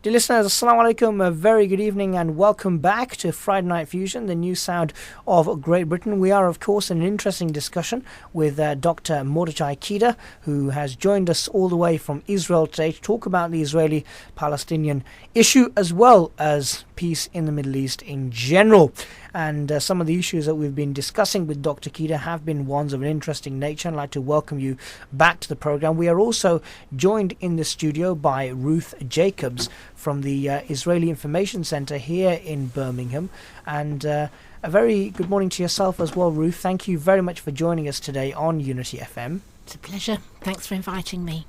Dear listeners, Assalamu alaikum, a very good evening and welcome back to Friday Night Fusion, the new sound of Great Britain. We are, of course, in an interesting discussion with Dr. Mordechai Kedar, who has joined us all the way from Israel today to talk about the Israeli-Palestinian issue as well as peace in the Middle East in general. And some of the issues that we've been discussing with Dr. Kedar have been ones of an interesting nature. I'd like to welcome you back to the program. We are also joined in the studio by Ruth Jacobs from the Israeli Information Center here in Birmingham. And a very good morning to yourself as well, Ruth. Thank you very much for joining us today on Unity FM. It's a pleasure. Thanks for inviting me.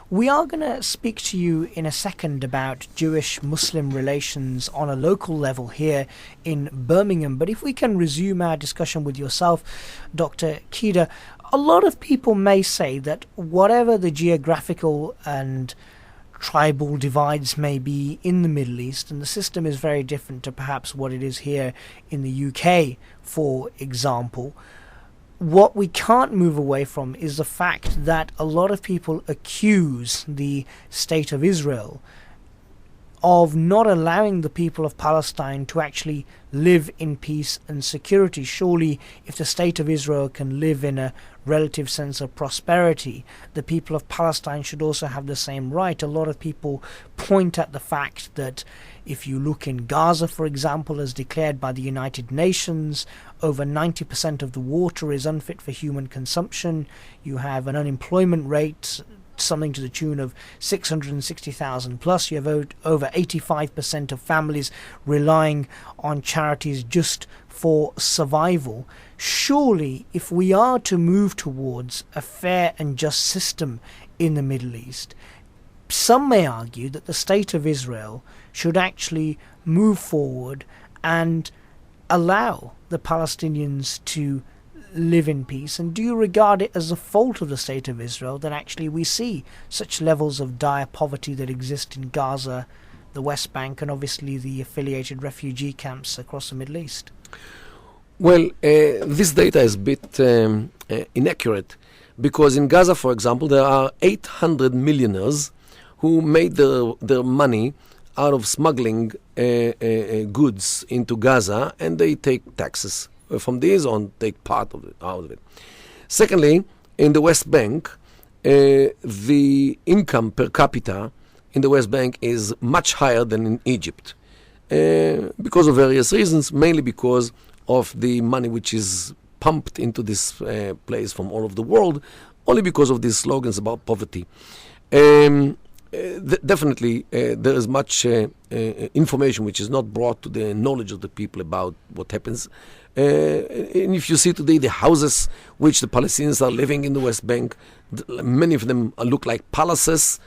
We are going to speak to you in a second about Jewish-Muslim relations on a local level here in Birmingham. But if we can resume our discussion with yourself, Dr. Kedar, a lot of people may say that whatever the geographical and tribal divides may be in the Middle East, and the system is very different to perhaps what it is here in the UK, for example, what we can't move away from is the fact that a lot of people accuse the state of Israel of not allowing the people of Palestine to actually live in peace and security. Surely, if the state of Israel can live in a relative sense of prosperity, the people of Palestine should also have the same right. A lot of people point at the fact that if you look in Gaza, for example, as declared by the United Nations, over 90% of the water is unfit for human consumption. You have an unemployment rate something to the tune of 660,000 plus. You have over 85% of families relying on charities just for survival. Surely, if we are to move towards a fair and just system in the Middle East, some may argue that the state of Israel should actually move forward and allow the Palestinians to live in peace. And do you regard it as a fault of the state of Israel that actually we see such levels of dire poverty that exist in Gaza, the West Bank, and obviously the affiliated refugee camps across the Middle East? Well, this data is a bit inaccurate, because in Gaza, for example, there are 800 millionaires who made their money out of smuggling goods into Gaza, and they take taxes from these on, take part of it out of it. Secondly, in the West Bank, the income per capita in the West Bank is much higher than in Egypt, because of various reasons, mainly because of the money which is pumped into this place from all over the world, only because of these slogans about poverty. Definitely, there is much information which is not brought to the knowledge of the people about what happens. And if you see today the houses which the Palestinians are living in the West Bank, many of them look like palaces,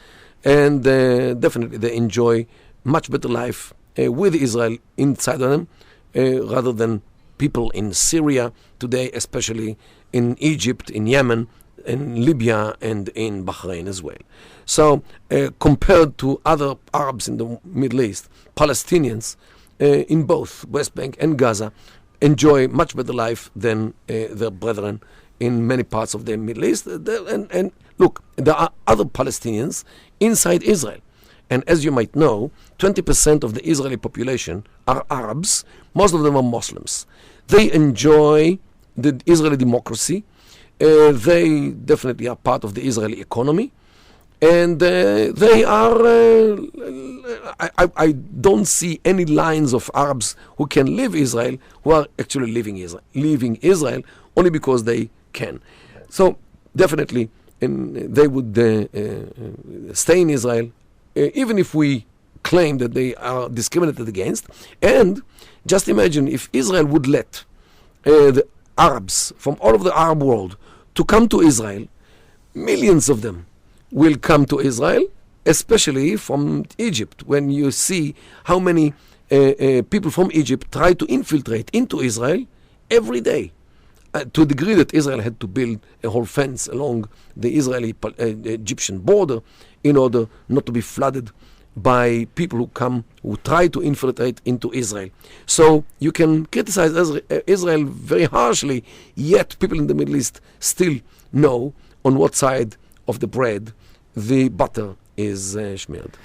and definitely they enjoy much better life with Israel inside of them, rather than people in Syria today, especially in Egypt, in Yemen, in Libya, and in Bahrain as well. So compared to other Arabs in the Middle East, Palestinians in both West Bank and Gaza enjoy much better life than their brethren in many parts of the Middle East. And look, there are other Palestinians inside Israel. And as you might know, 20% of the Israeli population are Arabs. Most of them are Muslims. They enjoy the Israeli democracy. They definitely are part of the Israeli economy. And they are, I don't see any lines of Arabs who can leave Israel who are actually leaving Israel only because they can. So definitely they would stay in Israel, even if we claim that they are discriminated against. And just imagine if Israel would let the Arabs from all over the Arab world to come to Israel, millions of them will come to Israel, especially from Egypt. When you see how many people from Egypt try to infiltrate into Israel every day, to a degree that Israel had to build a whole fence along the Israeli-Egyptian border in order not to be flooded by people who try to infiltrate into Israel. So you can criticize Israel very harshly, yet people in the Middle East still know on what side of the bread the butter is smeared.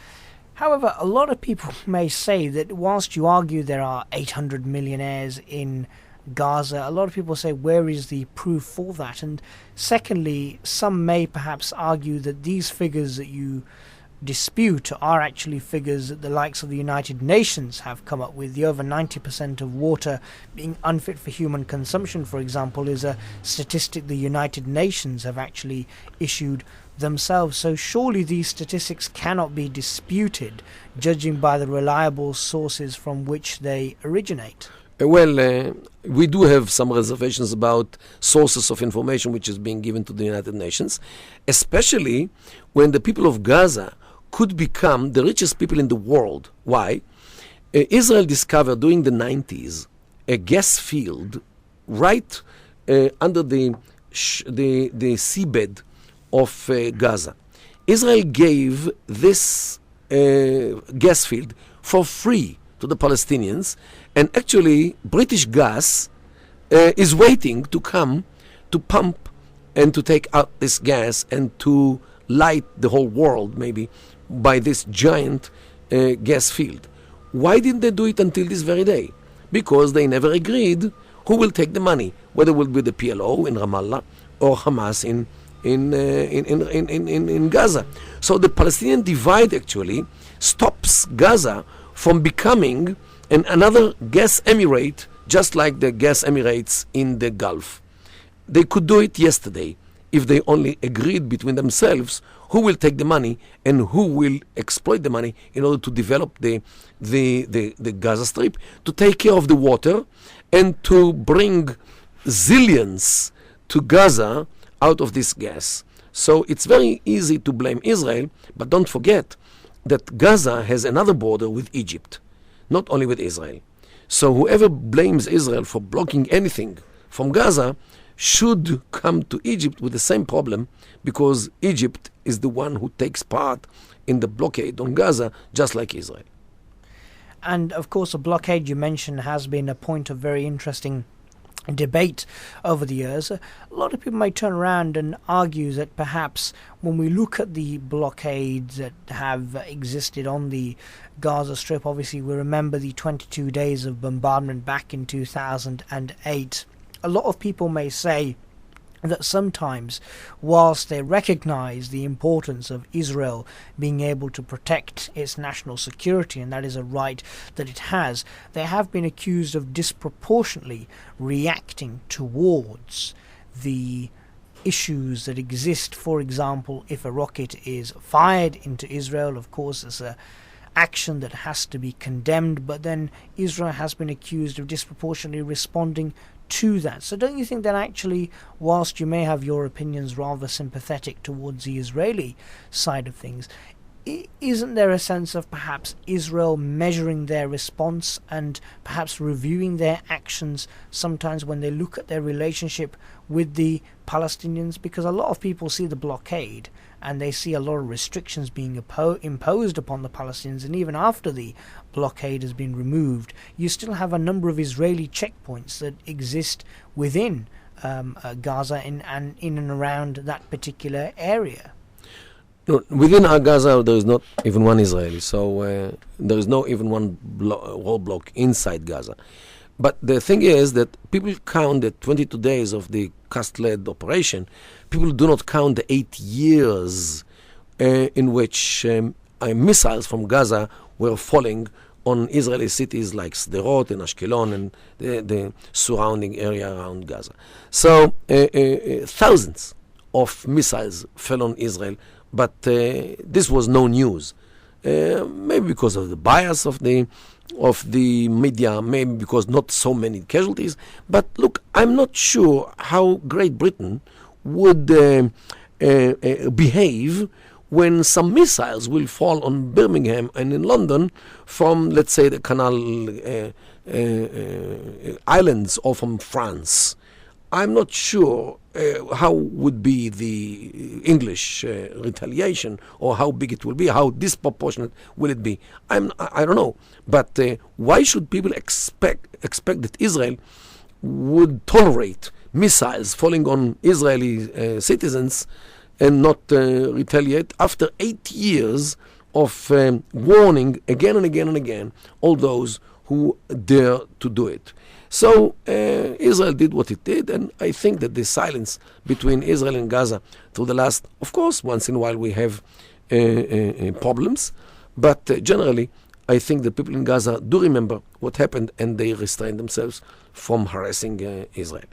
However, a lot of people may say that whilst you argue there are 800 millionaires in Gaza, a lot of people say, where is the proof for that? And secondly, some may perhaps argue that these figures that you dispute are actually figures that the likes of the United Nations have come up with. The over 90% of water being unfit for human consumption, for example, is a statistic the United Nations have actually issued themselves. So surely these statistics cannot be disputed, judging by the reliable sources from which they originate. We do have some reservations about sources of information which is being given to the United Nations, especially when the people of Gaza could become the richest people in the world. Why? Israel discovered during the 90s a gas field right under the seabed of Gaza. Israel gave this gas field for free to the Palestinians, and actually British gas is waiting to come to pump and to take out this gas and to light the whole world maybe by this giant gas field. Why didn't they do it until this very day? Because they never agreed who will take the money, whether it will be the PLO in Ramallah or Hamas in Gaza. So the Palestinian divide actually stops Gaza from becoming another gas emirate, just like the gas emirates in the Gulf. They could do it yesterday if they only agreed between themselves who will take the money and who will exploit the money in order to develop the Gaza Strip, to take care of the water, and to bring zillions to Gaza out of this gas. So it's very easy to blame Israel, but don't forget that Gaza has another border with Egypt, not only with Israel. So whoever blames Israel for blocking anything from Gaza should come to Egypt with the same problem, because Egypt is the one who takes part in the blockade on Gaza, just like Israel. And of course, the blockade you mentioned has been a point of very interesting debate over the years. A lot of people may turn around and argue that perhaps when we look at the blockades that have existed on the Gaza Strip, obviously we remember the 22 days of bombardment back in 2008. A lot of people may say that sometimes, whilst they recognize the importance of Israel being able to protect its national security, and that is a right that it has, they have been accused of disproportionately reacting towards the issues that exist. For example, if a rocket is fired into Israel, of course it's a action that has to be condemned, but then Israel has been accused of disproportionately responding to that. So don't you think that actually, whilst you may have your opinions rather sympathetic towards the Israeli side of things, isn't there a sense of perhaps Israel measuring their response and perhaps reviewing their actions sometimes when they look at their relationship with the Palestinians? Because a lot of people see the blockade and they see a lot of restrictions being imposed upon the Palestinians, and even after the blockade has been removed, you still have a number of Israeli checkpoints that exist within Gaza and in and around that particular area. No, within Gaza, there is not even one Israeli, so there is no even one roadblock inside Gaza. But the thing is that people count the 22 days of the Cast-led operation. People do not count the 8 years in which missiles from Gaza were falling on Israeli cities like Sderot and Ashkelon and the surrounding area around Gaza. So thousands of missiles fell on Israel, but this was no news. Maybe because of the bias of the media, maybe because not so many casualties. But look, I'm not sure how Great Britain would behave when some missiles will fall on Birmingham and in London from, let's say, the Canal Islands or from France. I'm not sure how would be the English retaliation, or how big it will be, how disproportionate will it be. I don't know. But why should people expect that Israel would tolerate missiles falling on Israeli citizens and not retaliate after 8 years of warning again and again and again all those who dare to do it. So Israel did what it did, and I think that the silence between Israel and Gaza through the last, of course, once in a while we have problems, but generally I think the people in Gaza do remember what happened, and they restrain themselves from harassing Israel.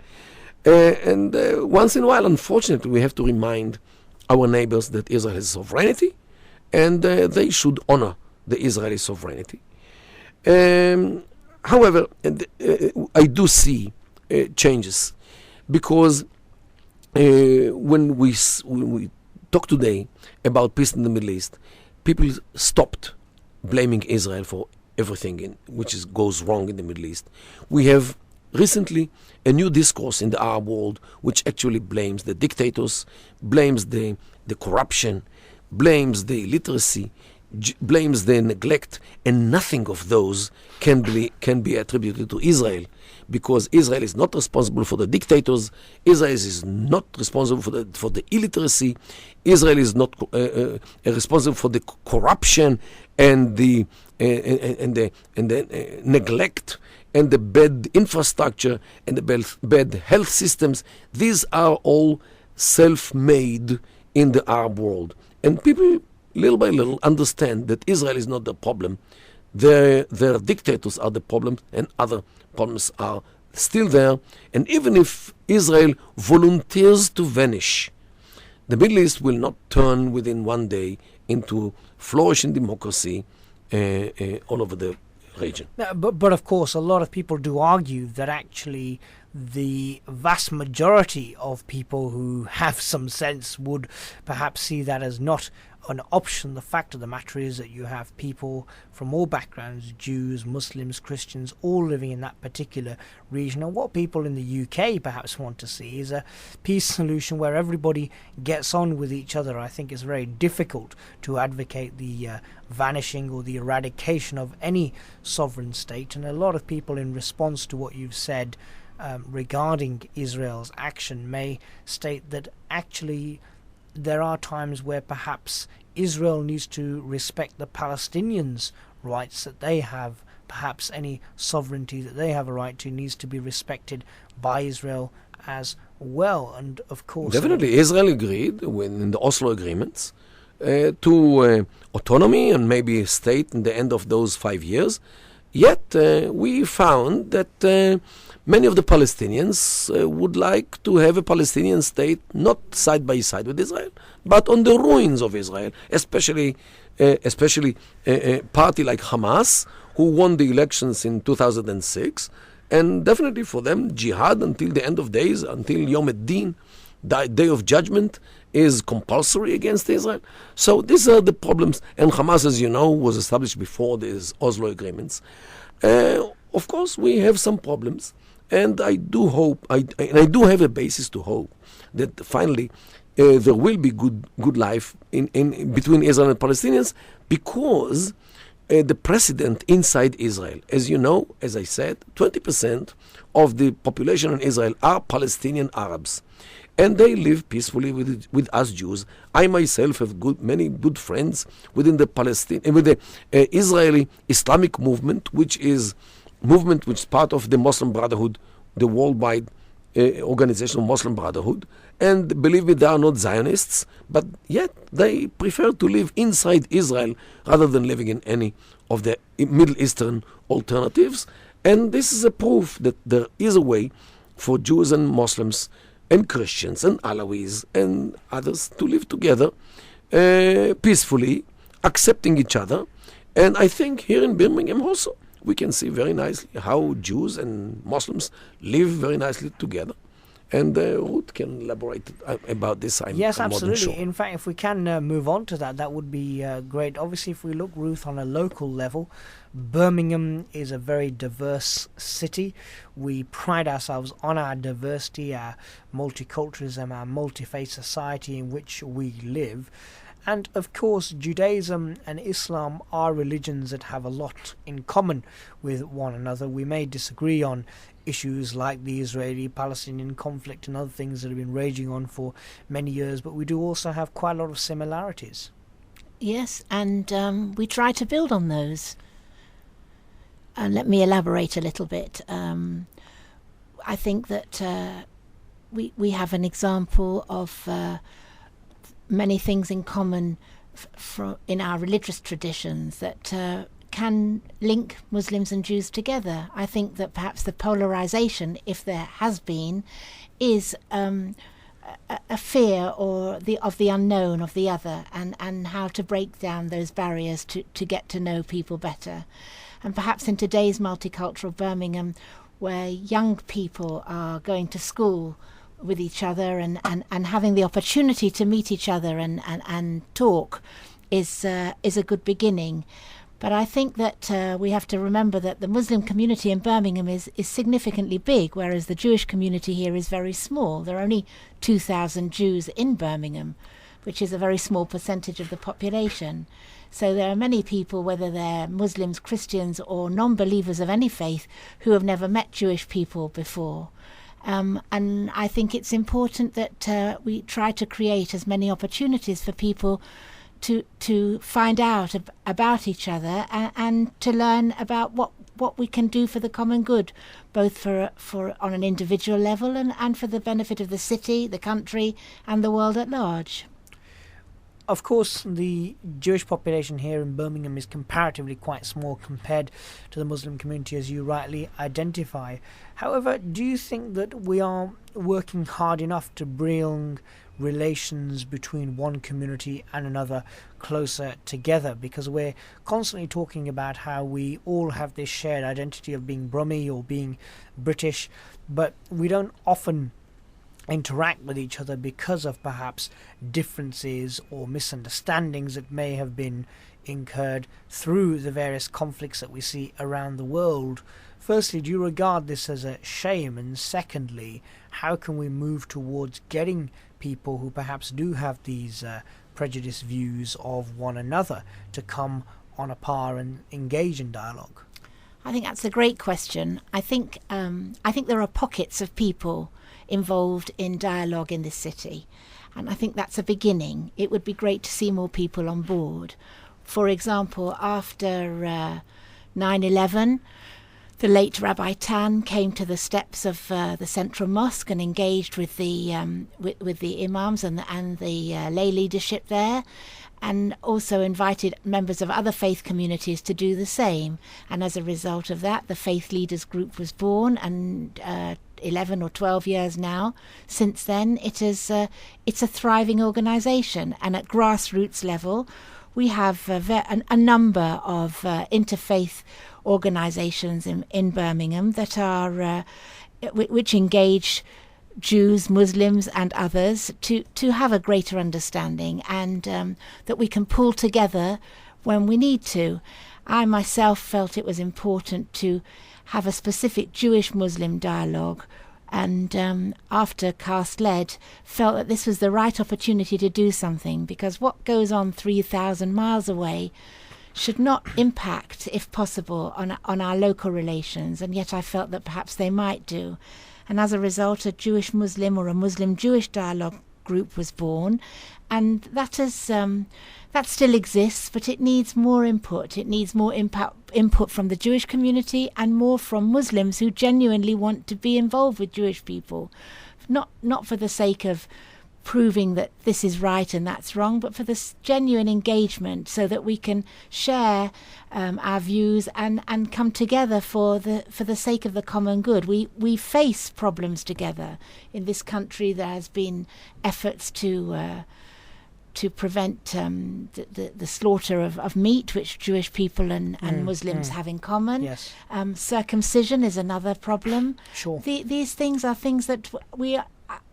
And once in a while, unfortunately, we have to remind our neighbors that Israel has sovereignty, and they should honor the Israeli sovereignty. However, I do see changes, because when we talk today about peace in the Middle East, people stopped blaming Israel for everything which goes wrong in the Middle East. We have recently a new discourse in the Arab world which actually blames the dictators, blames the corruption, blames the illiteracy, blames the neglect, and nothing of those can be attributed to Israel, because Israel is not responsible for the dictators. Israel is not responsible for the illiteracy. Israel is not responsible for the corruption and the neglect and the bad infrastructure and the bad health systems. These are all self-made in the Arab world, and people little by little understand that Israel is not the problem. Their dictators are the problem, and other problems are still there. And even if Israel volunteers to vanish, the Middle East will not turn within one day into flourishing democracy all over the region. But of course, a lot of people do argue that actually the vast majority of people who have some sense would perhaps see that as not an option. The fact of the matter is that you have people from all backgrounds, Jews, Muslims, Christians, all living in that particular region. And what people in the UK perhaps want to see is a peace solution where everybody gets on with each other. I think it's very difficult to advocate the vanishing or the eradication of any sovereign state. And a lot of people, in response to what you've said regarding Israel's action, may state that actually there are times where perhaps Israel needs to respect the Palestinians' rights that they have. Perhaps any sovereignty that they have a right to needs to be respected by Israel as well. And of course, definitely Israel agreed in the Oslo agreements to autonomy and maybe a state in the end of those 5 years. Yet we found that many of the Palestinians would like to have a Palestinian state not side by side with Israel, but on the ruins of Israel, especially a party like Hamas, who won the elections in 2006. And definitely for them, jihad until the end of days, until Yom Ad-Din, the day of judgment, is compulsory against Israel. So these are the problems. And Hamas, as you know, was established before these Oslo agreements. Of course, we have some problems. And I do hope, I do have a basis to hope that finally there will be good life in between Israel and Palestinians, because the precedent inside Israel, as you know, as I said, 20% of the population in Israel are Palestinian Arabs, and they live peacefully with us Jews. I myself have many good friends within the Israeli Islamic movement, which is part of the Muslim Brotherhood, the worldwide organization of Muslim Brotherhood. And believe me, they are not Zionists, but yet they prefer to live inside Israel rather than living in any of the Middle Eastern alternatives. And this is a proof that there is a way for Jews and Muslims and Christians and Alawis and others to live together peacefully, accepting each other. And I think here in Birmingham also, we can see very nicely how Jews and Muslims live very nicely together. And Ruth can elaborate about this. Yes, I'm absolutely. more than sure. In fact, if we can move on to that would be great. Obviously, if we look, Ruth, on a local level, Birmingham is a very diverse city. We pride ourselves on our diversity, our multiculturalism, our multi-faith society in which we live. And of course, Judaism and Islam are religions that have a lot in common with one another. We may disagree on issues like the Israeli-Palestinian conflict and other things that have been raging on for many years, but we do also have quite a lot of similarities. Yes, and we try to build on those. And let me elaborate a little bit. I think that we have an example of many things in common in our religious traditions that can link Muslims and Jews together. I think that perhaps the polarization, if there has been, is a fear or of the unknown of the other, and how to break down those barriers to get to know people better. And perhaps in today's multicultural Birmingham, where young people are going to school with each other and having the opportunity to meet each other and talk is a good beginning. But I think that we have to remember that the Muslim community in Birmingham is significantly big, whereas the Jewish community here is very small. There are only 2,000 Jews in Birmingham, which is a very small percentage of the population. So there are many people, whether they're Muslims, Christians, or non-believers of any faith, who have never met Jewish people before. And I think it's important that we try to create as many opportunities for people to find out about each other and to learn about what we can do for the common good, both for on an individual level and for the benefit of the city, the country, and the world at large. Of course, the Jewish population here in Birmingham is comparatively quite small compared to the Muslim community, as you rightly identify. However, do you think that we are working hard enough to bring relations between one community and another closer together? Because we're constantly talking about how we all have this shared identity of being Brummy or being British, but we don't often interact with each other because of perhaps differences or misunderstandings that may have been incurred through the various conflicts that we see around the world. Firstly, do you regard this as a shame? And secondly, how can we move towards getting people who perhaps do have these prejudiced views of one another to come on a par and engage in dialogue? I think that's a great question. I think there are pockets of people involved in dialogue in this city, and I think that's a beginning. It would be great to see more people on board. For example, after 9/11, the late Rabbi Tan came to the steps of the Central Mosque and engaged with the imams and the lay leadership there, and also invited members of other faith communities to do the same. And as a result of that, the Faith Leaders Group was born, and 11 or 12 years now since then, it's a thriving organisation. And at grassroots level, we have a number of interfaith organisations in Birmingham that are which engage Jews, Muslims and others to have a greater understanding, and that we can pull together when we need to. I myself felt it was important to have a specific Jewish-Muslim dialogue, and after Cast Lead, felt that this was the right opportunity to do something, because what goes on 3,000 miles away should not impact, if possible, on our local relations, and yet I felt that perhaps they might do. And as a result, a Jewish-Muslim or a Muslim-Jewish dialogue group was born, and that still exists, but it needs more input. It needs more input from the Jewish community and more from Muslims who genuinely want to be involved with Jewish people, not for the sake of proving that this is right and that's wrong, but for this genuine engagement, so that we can share our views and come together for the sake of the common good. We face problems together. In this country, there has been efforts to prevent the slaughter of meat, which Jewish people and Muslims have in common. Yes. Circumcision is another problem. Sure. These things are things that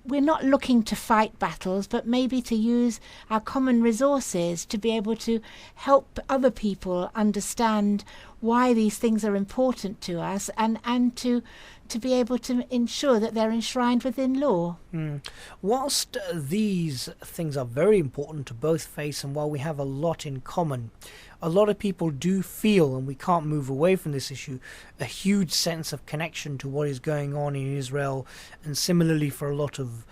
we're not looking to fight battles, but maybe to use our common resources to be able to help other people understand why these things are important to us, and to be able to ensure that they're enshrined within law. Whilst these things are very important to both faiths, and while we have a lot in common, a lot of people do feel, and we can't move away from this issue, a huge sense of connection to what is going on in Israel, and similarly for a lot of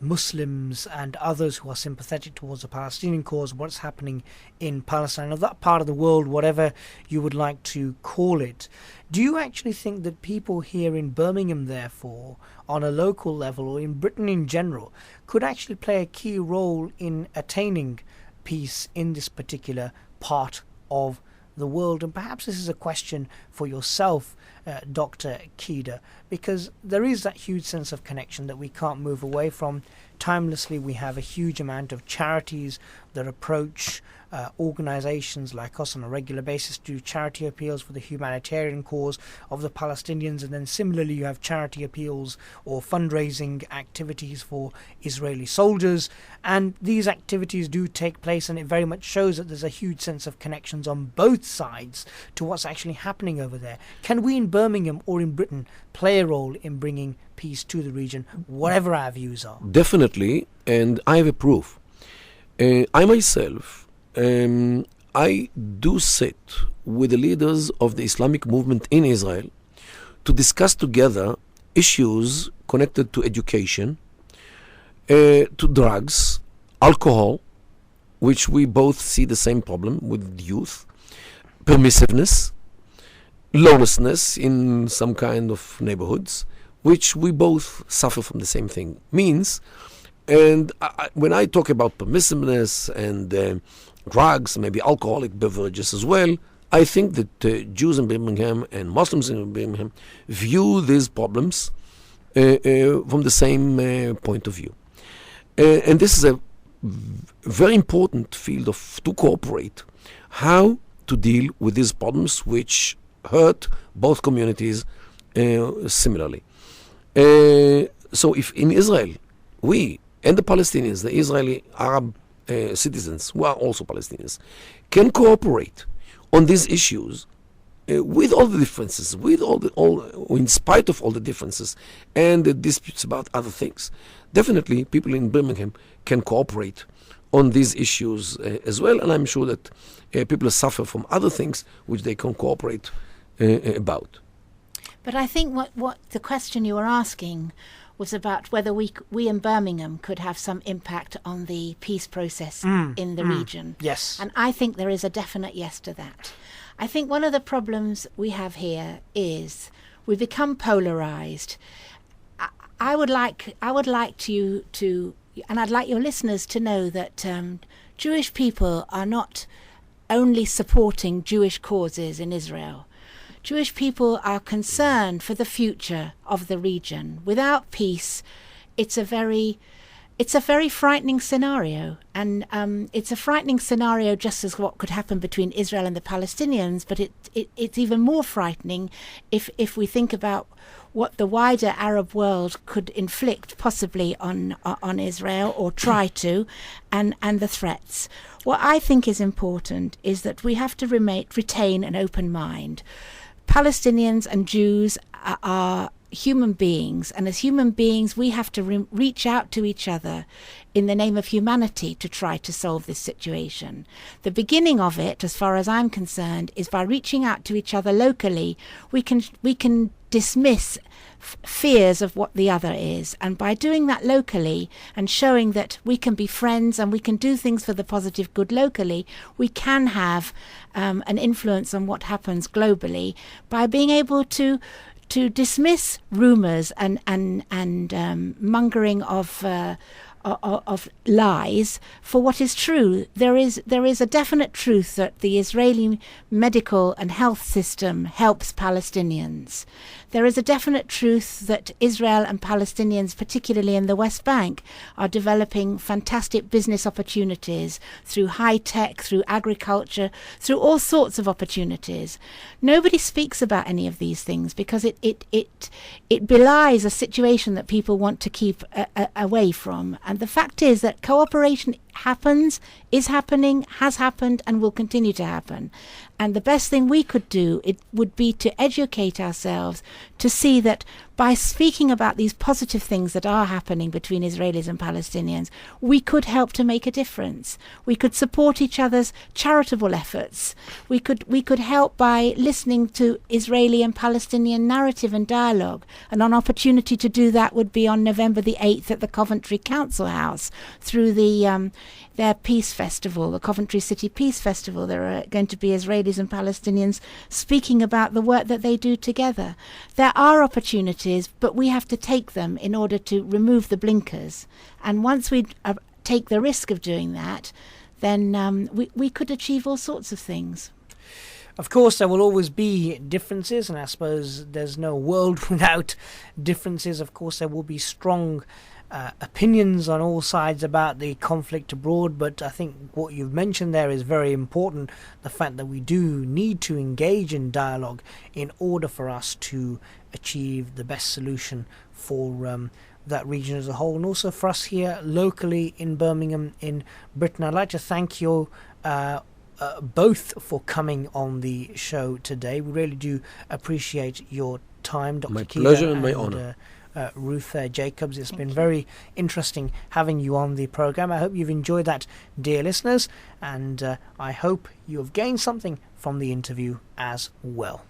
Muslims and others who are sympathetic towards the Palestinian cause, what's happening in Palestine, or that part of the world, whatever you would like to call it. Do you actually think that people here in Birmingham, therefore, on a local level or in Britain in general, could actually play a key role in attaining peace in this particular part of the world? And perhaps this is a question for yourself, Dr. Kedar, because there is that huge sense of connection that we can't move away from. Timelessly, we have a huge amount of charities that approach organizations like us on a regular basis to do charity appeals for the humanitarian cause of the Palestinians, and then similarly you have charity appeals or fundraising activities for Israeli soldiers, and these activities do take place, and it very much shows that there's a huge sense of connections on both sides to what's actually happening over there. Can we in Birmingham or in Britain play a role in bringing peace to the region, whatever our views are? Definitely, and I have a proof. I myself, I do sit with the leaders of the Islamic movement in Israel to discuss together issues connected to education, to drugs, alcohol, which we both see the same problem with youth, permissiveness, lawlessness in some kind of neighborhoods, which we both suffer from the same thing. Means, and when I talk about permissiveness and drugs, maybe alcoholic beverages as well, I think that Jews in Birmingham and Muslims in Birmingham view these problems from the same point of view. And this is a very important field to cooperate, how to deal with these problems which hurt both communities similarly. So if in Israel, we and the Palestinians, the Israeli Arab citizens who are also Palestinians, can cooperate on these issues with all the differences, in spite of all the differences and the disputes about other things. Definitely, people in Birmingham can cooperate on these issues as well, and I'm sure that people suffer from other things which they can cooperate about. But I think what the question you were asking was about whether we in Birmingham could have some impact on the peace process in the region. Yes. And I think there is a definite yes to that. I think one of the problems we have here is we become polarized. I would like you to, and I'd like your listeners to know that Jewish people are not only supporting Jewish causes in Israel. Jewish people are concerned for the future of the region. Without peace, it's a very frightening scenario, and it's a frightening scenario just as what could happen between Israel and the Palestinians. But it's even more frightening if we think about what the wider Arab world could inflict possibly on Israel, or try to, and the threats. What I think is important is that we have to retain an open mind. Palestinians and Jews are human beings, and as human beings we have to reach out to each other in the name of humanity to try to solve this situation. The beginning of it, as far as I'm concerned, is by reaching out to each other locally. We can dismiss fears of what the other is, and by doing that locally and showing that we can be friends and we can do things for the positive good locally, we can have an influence on what happens globally by being able to dismiss rumors and mongering of lies for what is true. There is a definite truth that the Israeli medical and health system helps Palestinians. There is a definite truth that Israel and Palestinians, particularly in the West Bank, are developing fantastic business opportunities through high tech, through agriculture, through all sorts of opportunities. Nobody speaks about any of these things because it belies a situation that people want to keep away from. And the fact is that cooperation happens, is happening, has happened, and will continue to happen. And the best thing we could do, it would be to educate ourselves, to see that by speaking about these positive things that are happening between Israelis and Palestinians, we could help to make a difference. We could support each other's charitable efforts. We could help by listening to Israeli and Palestinian narrative and dialogue. And an opportunity to do that would be on November the 8th at the Coventry Council House through their Peace Festival, the Coventry City Peace Festival. There are going to be Israelis and Palestinians speaking about the work that they do together. There are opportunities, but we have to take them in order to remove the blinkers. And once we take the risk of doing that, then we could achieve all sorts of things. Of course, there will always be differences, and I suppose there's no world without differences. Of course, there will be strong opinions on all sides about the conflict abroad, but I think what you've mentioned there is very important, the fact that we do need to engage in dialogue in order for us to achieve the best solution for that region as a whole, and also for us here locally in Birmingham in Britain. I'd like to thank you both for coming on the show today. We really do appreciate your time, Dr. My Kedar pleasure and my honour. Ruth Jacobs. It's been very interesting having you on the program. I hope you've enjoyed that, dear listeners, and I hope you have gained something from the interview as well.